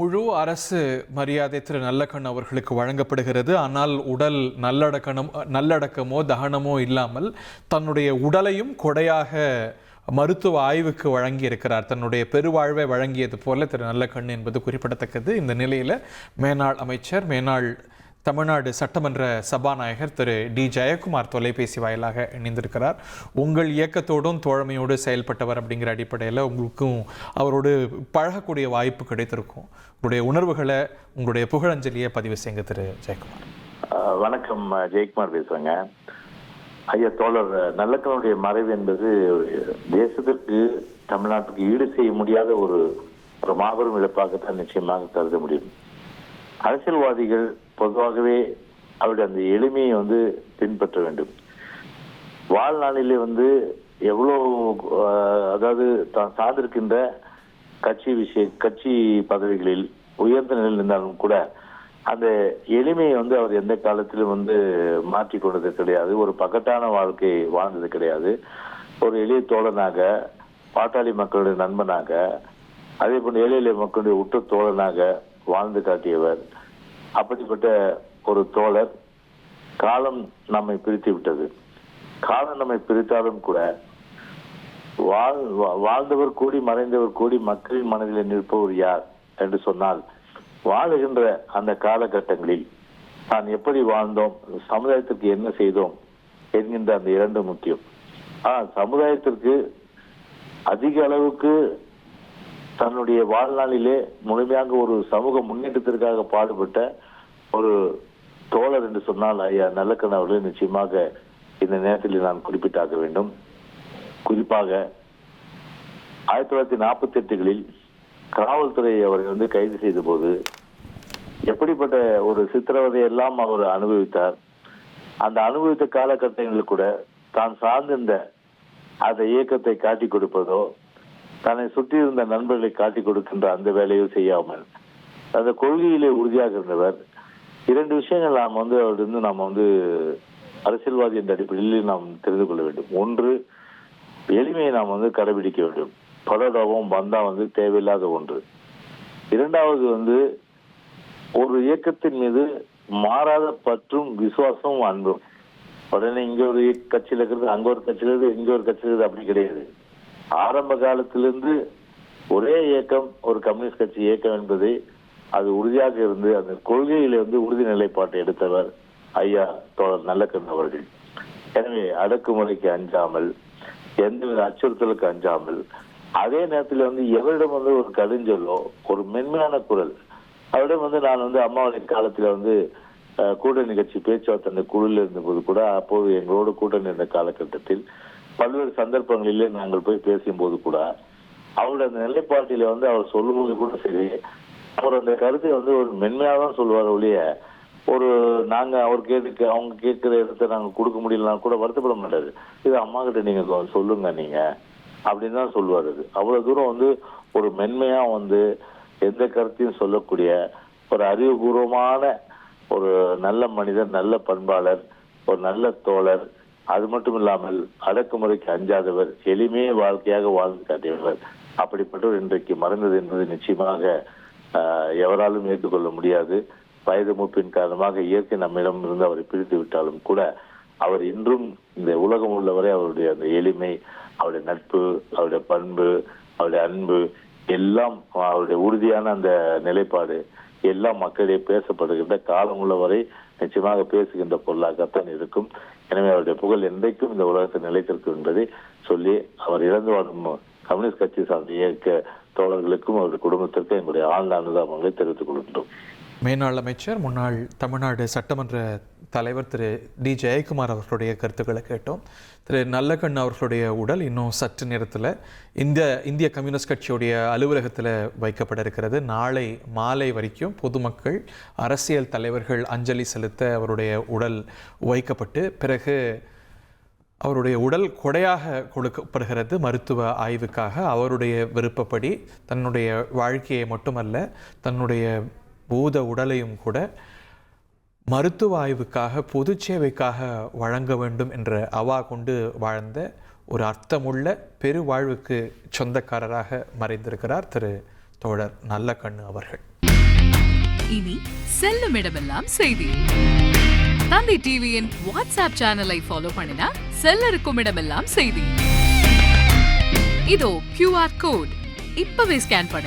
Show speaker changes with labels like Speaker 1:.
Speaker 1: முழு அரசு மரியாதை திரு நல்லக்கண் அவர்களுக்கு வழங்கப்படுகிறது. ஆனால் உடல் நல்லடக்கமோ தகனமோ இல்லாமல் தன்னுடைய உடலையும் கொடையாக மருத்துவ ஆய்வுக்கு வழங்கி இருக்கிறார். தன்னுடைய பெருவாழ்வை வழங்கியது போல திரு நல்லக்கண் என்பது குறிப்பிடத்தக்கது. இந்த நிலையில் மேனாள் அமைச்சர், மேனாள் தமிழ்நாடு சட்டமன்ற சபாநாயகர் திரு டி ஜெயக்குமார் தொலைபேசி வாயிலாக இணைந்திருக்கிறார். உங்கள் இயக்கத்தோடும் தோழமையோடு செயல்பட்டவர் அப்படிங்கிற அடிப்படையில் உங்களுக்கும் அவரோடு பழகக்கூடிய வாய்ப்பு கிடைத்திருக்கும். உங்களுடைய உணர்வுகளை, உங்களுடைய புகழஞ்சலியை பதிவு செய்யுங்க திரு ஜெயக்குமார்.
Speaker 2: வணக்கம், ஜெயக்குமார் பேசுறேங்க. ஐயா தோழர் நல்லக்கனுடைய மறைவு என்பது தேசத்திற்கு, தமிழ்நாட்டுக்கு ஈடு செய்ய முடியாத ஒரு மாபெரும் இழப்பாகத்தான் நிச்சயமாக கருத முடியும். அரசியல்வாதிகள் பொதுவாகவே அவருடைய அந்த எளிமையை பின்பற்ற வேண்டும். வாழ்நாளிலே எவ்வளோ, அதாவது தான் சார்ந்திருக்கின்ற கட்சி பதவிகளில் உயர்ந்த நிலையில் இருந்தாலும் கூட அந்த எளிமையை அவர் எந்த காலத்திலும் மாற்றி கொண்டது கிடையாது. ஒரு பகட்டான வாழ்க்கை வாழ்ந்தது கிடையாது. ஒரு எளிய தோழனாக, பாட்டாளி மக்களுடைய நண்பனாக, அதே போன்ற ஏழை எளிய மக்களுடைய உற்ற தோழனாக வாழ்ந்து காட்டியவர். அப்படிப்பட்ட ஒரு தோழர் காலம் நம்மை பிரித்து விட்டது. காலம் நம்மை பிரித்தாலும் கூட வாழ்ந்தவர் கூடி மறைந்தவர் கூடி மக்களின் மனதில் நிற்பவர் யார் என்று சொன்னால், வாழுகின்ற அந்த காலகட்டங்களில் நான் எப்படி வாழ்ந்தோம், சமுதாயத்திற்கு என்ன செய்தோம் என்கின்ற அந்த இரண்டு முக்கியம். சமுதாயத்திற்கு அதிக அளவுக்கு தன்னுடைய வாழ்நாளிலே முழுமையாக ஒரு சமூக முன்னேற்றத்திற்காக பாடுபட்ட ஒரு தோழர் என்று சொன்னால் ஐயா நல்லக்கண் அவர்கள் நிச்சயமாக இந்த நேரத்தில் நான் குறிப்பிட்டாக்க வேண்டும். குறிப்பாக 1948களில் காவல்துறை அவரை கைது செய்த போது எப்படிப்பட்ட ஒரு சித்திரவதை எல்லாம் அவர் அனுபவித்தார். அந்த அனுபவித்த காலகட்டங்களில் கூட தான் சார்ந்திருந்த அந்த இயக்கத்தை காட்டி கொடுப்பதோ, தன்னை சுற்றி இருந்த நண்பர்களை காட்டி கொடுக்கின்ற அந்த வேலையை செய்யாமல் அந்த கொள்கையிலே உறுதியாக இருந்தவர். இரண்டு விஷயங்கள் நாம் அவரிடம் நாம் அரசியல்வாதி என்ற அடிப்படையில் நாம் தெரிந்து கொள்ள வேண்டும். ஒன்று, எளிமையை நாம் கடைபிடிக்க வேண்டும். பலோடாவும் பந்தா தேவையில்லாத ஒன்று. இரண்டாவது ஒரு இயக்கத்தின் மீது மாறாத பற்றும் விசுவாசமும் அன்பும். உடனே இங்க ஒரு கட்சியில் இருக்கிறது, அங்க ஒரு கட்சியில் இருக்குது, இங்க ஒரு கட்சியில் இருக்குது, அப்படி கிடையாது. ஆரம்ப காலத்திலிருந்து ஒரே இயக்கம், ஒரு கம்யூனிஸ்ட் கட்சி இயக்கம் என்பதை அது உறுதியாக இருந்து அந்த கொள்கையில உறுதி நிலைப்பாட்டை எடுத்தவர் ஐயா தோழர் நல்லக்கண் அவர்கள். எனவே அடக்குமுறைக்கு அஞ்சாமல், எந்தவித அச்சுறுத்தலுக்கு அஞ்சாமல், அதே நேரத்தில் எவரிடம் ஒரு கடுஞ்சொல்லோ, ஒரு மென்மையான குரல் அவரிடம் நான் அம்மாவுடைய காலத்துல கூட்டணி கட்சி பேச்சுவார்த்தை குழுவில் இருந்தபோது கூட, அப்போது எங்களோடு கூட்டணி இருந்த காலகட்டத்தில் பல்வேறு சந்தர்ப்பங்களிலே நாங்கள் போய் பேசும்போது கூட அவருடைய அந்த நிலைப்பாட்டில அவர் சொல்லும்போது கூட சரி, அவர் அந்த கருத்தை ஒரு மென்மையாக தான் சொல்லுவார் ஒழிய, ஒரு நாங்க அவர் அவங்க கேட்கிற இடத்த நாங்க கொடுக்க முடியலன்னா கூட வருத்தப்பட மாட்டாரு. இது அம்மா கிட்ட நீங்க சொல்லுங்க நீங்க அப்படின்னு தான் சொல்லுவார். அது அவ்வளவு தூரம் ஒரு மென்மையா எந்த கருத்தையும் சொல்லக்கூடிய ஒரு அறிவுபூர்வமான ஒரு நல்ல மனிதர், நல்ல பண்பாளர், ஒரு நல்ல தோழர். அது மட்டும் இல்லாமல் அடக்குமுறைக்கு அஞ்சாதவர், எளிமையே வாழ்க்கையாக வாழ்ந்து காட்டியவர். அப்படிப்பட்டவர் இன்றைக்கு மறைந்தது என்பது நிச்சயமாக எவராலும் ஏற்றுக்கொள்ள முடியாது. வயது மூப்பின் காரணமாக இயற்கை நம்மிடம் இருந்து அவரை பிரித்து விட்டாலும் கூட அவர் இன்றும் இந்த உலகம் உள்ளவரை அவருடைய அந்த எளிமை, அவருடைய நட்பு, அவருடைய பண்பு, அவருடைய அன்பு எல்லாம், அவருடைய உறுதியான அந்த நிலைப்பாடு எல்லாம் மக்களிடையே பேசப்படுகின்ற காலம் உள்ளவரை நிச்சயமாக பேசுகின்ற பொருளாகத்தான் இருக்கும். எனவே அவருடைய புகழ் என்றைக்கும் இந்த உலகத்தில் நிலைத்திருக்கும் என்பதை சொல்லி, அவர் இறந்து வாழும் கம்யூனிஸ்ட் கட்சி சார்ந்த இயக்க தோழர்களுக்கும் அவருடைய குடும்பத்திற்கும் எங்களுடைய ஆழ்ந்த அனுதாபங்களை தெரிவித்துக் கொள்கின்றோம்.
Speaker 1: மேனாள் அமைச்சர், முன்னாள் தமிழ்நாடு சட்டமன்ற தலைவர் திரு டி ஜெயக்குமார் அவர்களுடைய கருத்துக்களை கேட்டோம். திரு நல்லக்கண் அவர்களுடைய உடல் இன்னும் சற்று நேரத்தில் இந்திய கம்யூனிஸ்ட் கட்சியுடைய அலுவலகத்தில் வைக்கப்பட இருக்கிறது. நாளை மாலை வரைக்கும் பொதுமக்கள், அரசியல் தலைவர்கள் அஞ்சலி செலுத்த அவருடைய உடல் வைக்கப்பட்டு, பிறகு அவருடைய உடல் கொடையாக கொடுக்கப்படுகிறது மருத்துவ ஆய்வுக்காக. அவருடைய விருப்பப்படி தன்னுடைய வாழ்க்கையை மட்டுமல்ல, தன்னுடைய பூத உடலையும் கூட மருத்துவ ஆய்வுக்காக, பொது சேவைக்காக வழங்க வேண்டும் என்ற அவா கொண்டு வாழ்ந்த ஒரு அர்த்தமுள்ள பெரு வாழ்வுக்கு சொந்தக்காரராக மறைந்திருக்கிறார் திரு தோழர் நல்லக்கண் அவர்கள்.
Speaker 3: இனி செல்லும் இடமெல்லாம் செய்தி. தந்தி டிவியின் வாட்ஸ்அப் சேனலை ஃபாலோ பண்ணினா செல்ல இருக்கும் இடமெல்லாம் செய்தி. இதோ QR கோட் இப்பவே ஸ்கேன் பண்ணுங்க.